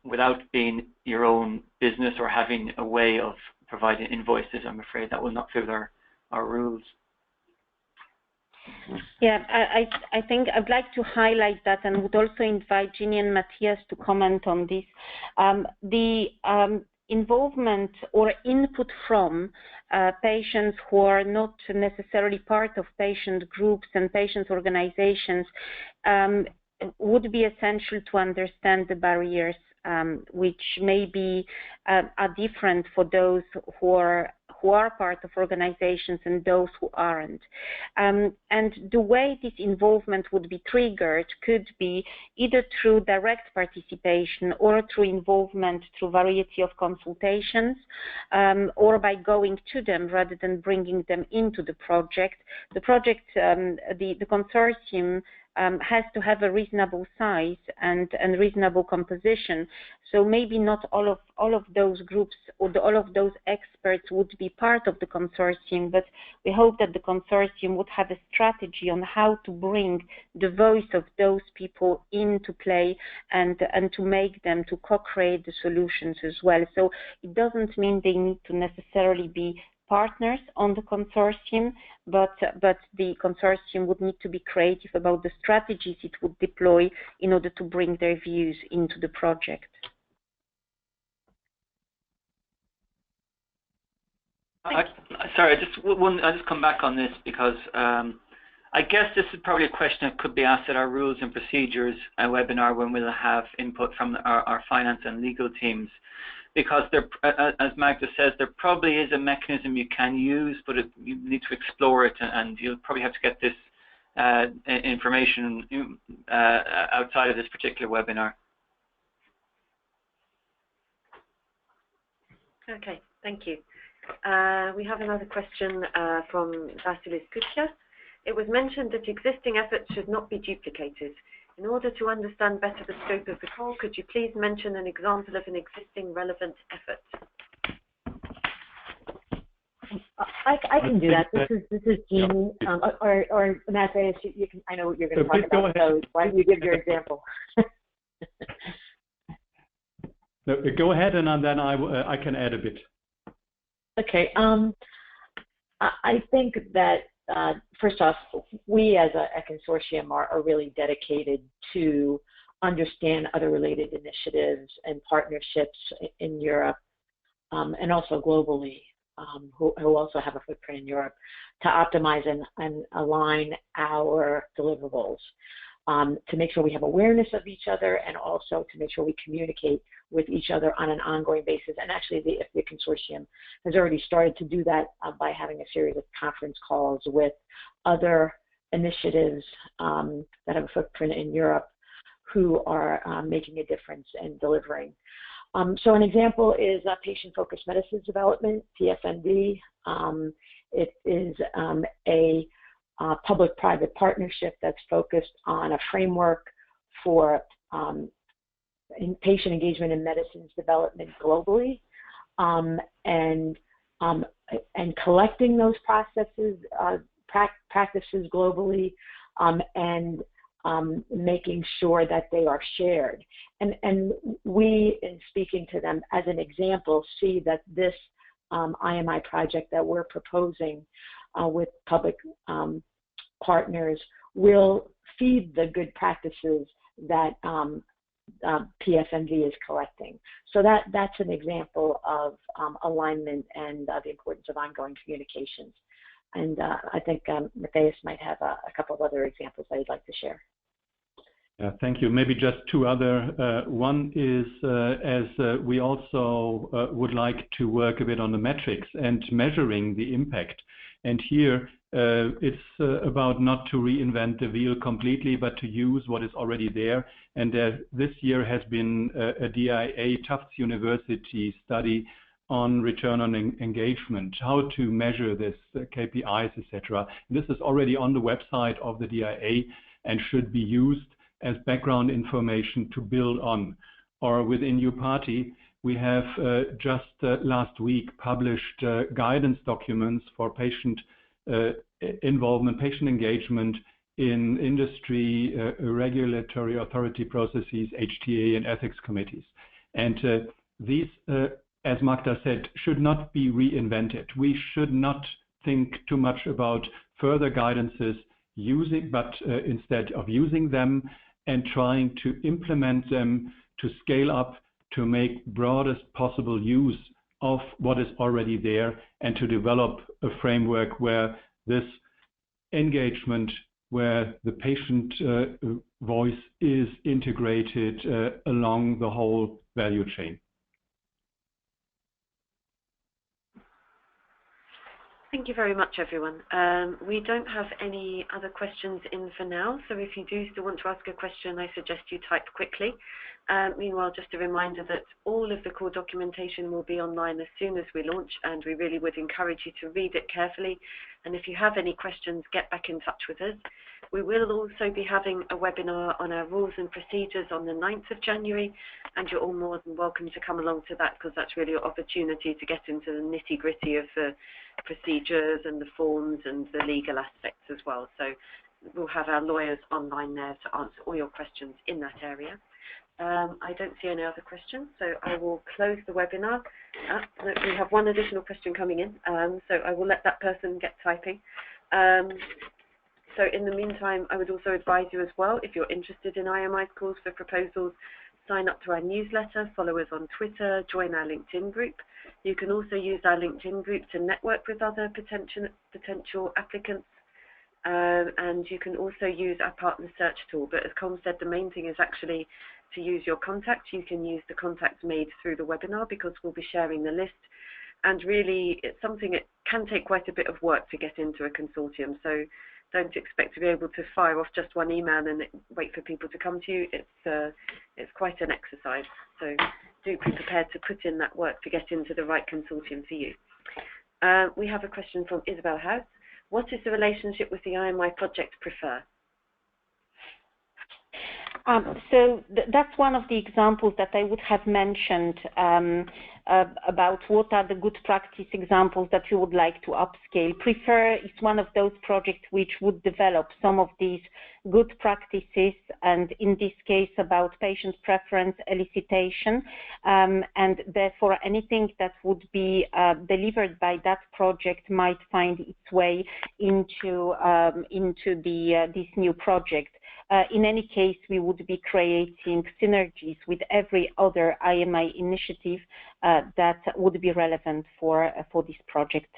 S2: without being your own business or having a way of providing invoices, I'm afraid that will not fit our rules.
S3: Yeah, I think I'd like to highlight that, and would also invite Ginny and Matthias to comment on this. The involvement or input from patients who are not necessarily part of patient groups and patient organizations would be essential to understand the barriers which maybe are different for those who are part of organizations and those who aren't. And the way this involvement would be triggered could be either through direct participation or through involvement through variety of consultations, or by going to them rather than bringing them into the project. The consortium has to have a reasonable size and reasonable composition. So maybe not all of those groups or all of those experts would be part of the consortium, but we hope that the consortium would have a strategy on how to bring the voice of those people into play and to make them to co-create the solutions as well. So it doesn't mean they need to necessarily be partners on the consortium, but the consortium would need to be creative about the strategies it would deploy in order to bring their views into the project.
S2: Sorry, I'll just come back on this because I guess this is probably a question that could be asked at our rules and procedures webinar when we'll have input from our finance and legal teams. Because there, as Magda says, there probably is a mechanism you can use, but you need to explore it, and you'll probably have to get this information outside of this particular webinar.
S1: Okay, thank you. We have another question from Vasilis Kutya. It was mentioned that existing efforts should not be duplicated. In order to understand better the scope of the call, could you please mention an example of an existing relevant effort?
S4: I can do that. This is Jean, or Matthias, you can. I know what you're going to talk about. So why don't you give your example?
S5: No, go ahead, and then I can add a bit.
S4: Okay. I think that first off, we as a consortium are really dedicated to understand other related initiatives and partnerships in Europe and also globally, who also have a footprint in Europe, to optimize and align our deliverables, to make sure we have awareness of each other, and also to make sure we communicate with each other on an ongoing basis. And actually, the consortium has already started to do that by having a series of conference calls with other initiatives that have a footprint in Europe who are making a difference in delivering. So an example is patient-focused medicines development, PFMD. It is a public-private partnership that's focused on a framework for in patient engagement in medicines development globally, and collecting those practices globally, and making sure that they are shared. And we, in speaking to them as an example, see that this IMI project that we're proposing with public partners will feed the good practices that PFMD is collecting. So that's an example of alignment and the importance of ongoing communications. And I think Matthias might have a couple of other examples that he'd like to share.
S5: Yeah, thank you. Maybe just two other. One is as we also would like to work a bit on the metrics and measuring the impact. And here it's about not to reinvent the wheel completely, but to use what is already there. And this year has been a DIA Tufts University study on return on engagement, how to measure this, KPIs, etc. This is already on the website of the DIA and should be used as background information to build on. Or within your party, we have just last week published guidance documents for patient involvement, patient engagement in industry, regulatory authority processes, HTA, and ethics committees. And these, as Magda said, should not be reinvented. We should not think too much about further guidances but instead of using them and trying to implement them to scale up, to make broadest possible use of what is already there, and to develop a framework where this engagement, where the patient voice is integrated along the whole value chain.
S1: Thank you very much, everyone. We don't have any other questions in for now, so if you do still want to ask a question, I suggest you type quickly. Meanwhile, just a reminder that all of the core documentation will be online as soon as we launch, and we really would encourage you to read it carefully. And if you have any questions, get back in touch with us. We will also be having a webinar on our rules and procedures on the 9th of January, and you're all more than welcome to come along to that, because that's really your opportunity to get into the nitty-gritty of the procedures and the forms and the legal aspects as well. So we'll have our lawyers online there to answer all your questions in that area. I don't see any other questions, so I will close the webinar. We have one additional question coming in, so I will let that person get typing. So in the meantime, I would also advise you as well, if you're interested in IMI's calls for proposals, sign up to our newsletter, follow us on Twitter, join our LinkedIn group. You can also use our LinkedIn group to network with other potential applicants. And you can also use our partner search tool. But as Colm said, the main thing is actually to use your contacts. You can use the contacts made through the webinar, because we'll be sharing the list. And really, it's something, it can take quite a bit of work to get into a consortium. So don't expect to be able to fire off just one email and wait for people to come to you. It's quite an exercise. So do be prepared to put in that work to get into the right consortium for you. We have a question from Isabel House. What is the relationship with the IMI project prefer?
S3: That's one of the examples that I would have mentioned about what are the good practice examples that you would like to upscale. Prefer is one of those projects which would develop some of these good practices, and in this case about patient preference elicitation, and therefore anything that would be delivered by that project might find its way into this new project. In any case, we would be creating synergies with every other IMI initiative that would be relevant for this project.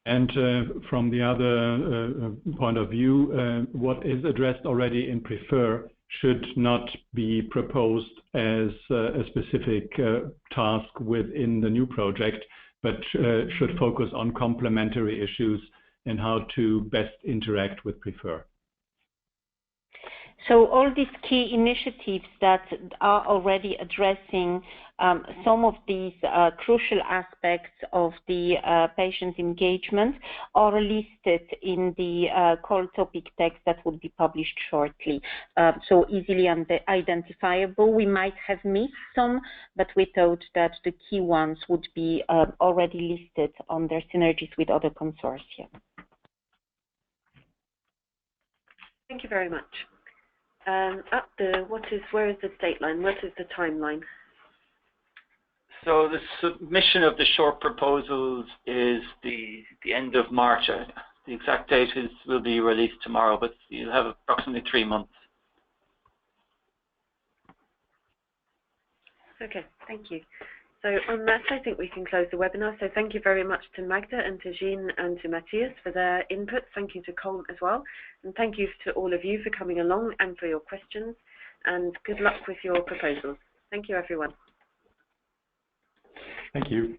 S5: And from the other point of view, what is addressed already in Prefer should not be proposed as a specific task within the new project, but should focus on complementary issues and how to best interact with Prefer.
S3: So all these key initiatives that are already addressing some of these crucial aspects of the patient engagement are listed in the call topic text that would be published shortly. So easily identifiable. We might have missed some, but we thought that the key ones would be already listed on their synergies with other consortia.
S1: Thank you very much. Where is the date line? What is the timeline?
S2: So the submission of the short proposals is the end of March. The exact date will be released tomorrow, but you have approximately 3 months.
S1: Okay, thank you. So on that, I think we can close the webinar. So thank you very much to Magda and to Jean and to Matthias for their input. Thank you to Colm as well. And thank you to all of you for coming along and for your questions. And good luck with your proposals. Thank you, everyone.
S5: Thank you.